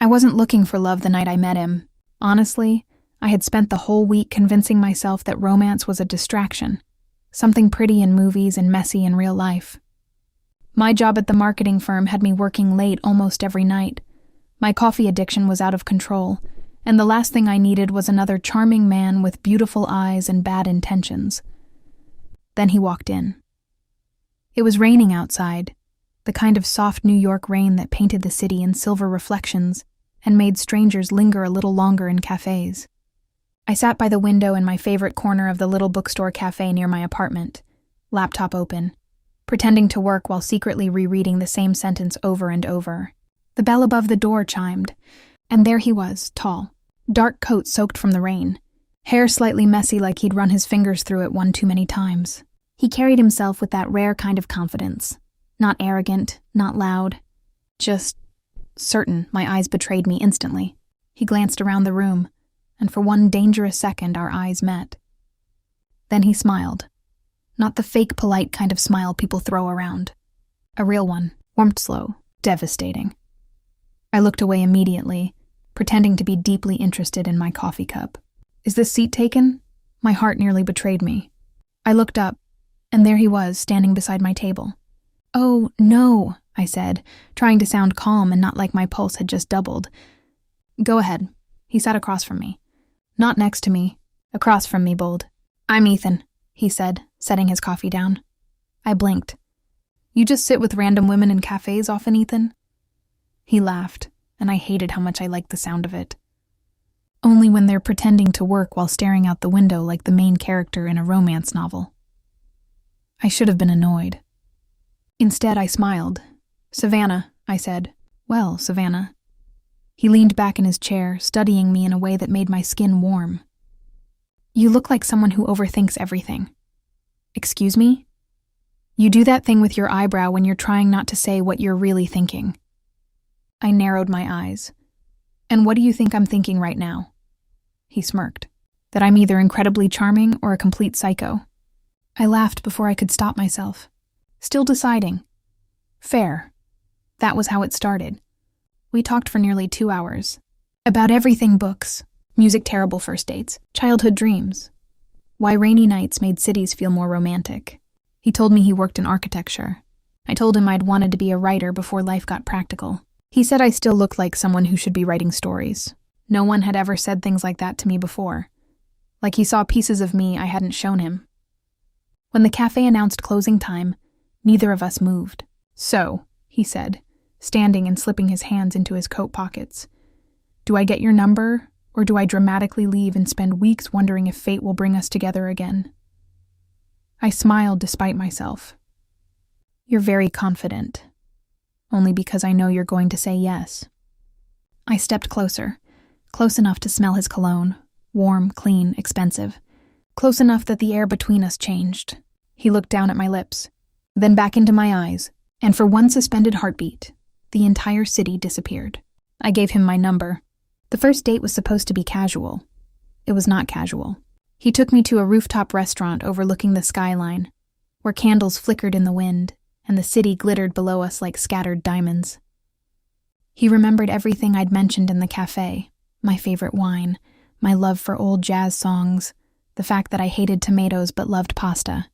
I wasn't looking for love the night I met him. Honestly, I had spent the whole week convincing myself that romance was a distraction, something pretty in movies and messy in real life. My job at the marketing firm had me working late almost every night. My coffee addiction was out of control, and the last thing I needed was another charming man with beautiful eyes and bad intentions. Then he walked in. It was raining outside, the kind of soft New York rain that painted the city in silver reflections and made strangers linger a little longer in cafes. I sat by the window in my favorite corner of the little bookstore cafe near my apartment, laptop open, pretending to work while secretly rereading the same sentence over and over. The bell above the door chimed, and there he was, tall, dark coat soaked from the rain, hair slightly messy like he'd run his fingers through it one too many times. He carried himself with that rare kind of confidence. Not arrogant, not loud, just certain. My eyes betrayed me instantly. He glanced around the room, and for one dangerous second our eyes met. Then he smiled. Not the fake polite kind of smile people throw around. A real one, warmed slow, devastating. I looked away immediately, pretending to be deeply interested in my coffee cup. Is this seat taken? My heart nearly betrayed me. I looked up, and there he was, standing beside my table. Oh, no, I said, trying to sound calm and not like my pulse had just doubled. Go ahead. He sat across from me. Not next to me. Across from me, bold. I'm Ethan, he said, setting his coffee down. I blinked. You just sit with random women in cafes often, Ethan? He laughed, and I hated how much I liked the sound of it. Only when they're pretending to work while staring out the window like the main character in a romance novel. I should have been annoyed. Instead, I smiled. Savannah, I said. Well, Savannah. He leaned back in his chair, studying me in a way that made my skin warm. You look like someone who overthinks everything. Excuse me? You do that thing with your eyebrow when you're trying not to say what you're really thinking. I narrowed my eyes. And what do you think I'm thinking right now? He smirked. That I'm either incredibly charming or a complete psycho. I laughed before I could stop myself. Still deciding. Fair. That was how it started. We talked for nearly 2 hours. About everything: books, music, terrible first dates, childhood dreams. Why rainy nights made cities feel more romantic. He told me he worked in architecture. I told him I'd wanted to be a writer before life got practical. He said I still looked like someone who should be writing stories. No one had ever said things like that to me before. Like he saw pieces of me I hadn't shown him. When the cafe announced closing time, neither of us moved. So, he said, standing and slipping his hands into his coat pockets. Do I get your number, or do I dramatically leave and spend weeks wondering if fate will bring us together again? I smiled despite myself. You're very confident. Only because I know you're going to say yes. I stepped closer, close enough to smell his cologne, warm, clean, expensive. Close enough that the air between us changed. He looked down at my lips, then back into my eyes, and for one suspended heartbeat, the entire city disappeared. I gave him my number. The first date was supposed to be casual. It was not casual. He took me to a rooftop restaurant overlooking the skyline, where candles flickered in the wind, and the city glittered below us like scattered diamonds. He remembered everything I'd mentioned in the cafe, my favorite wine, my love for old jazz songs, the fact that I hated tomatoes but loved pasta.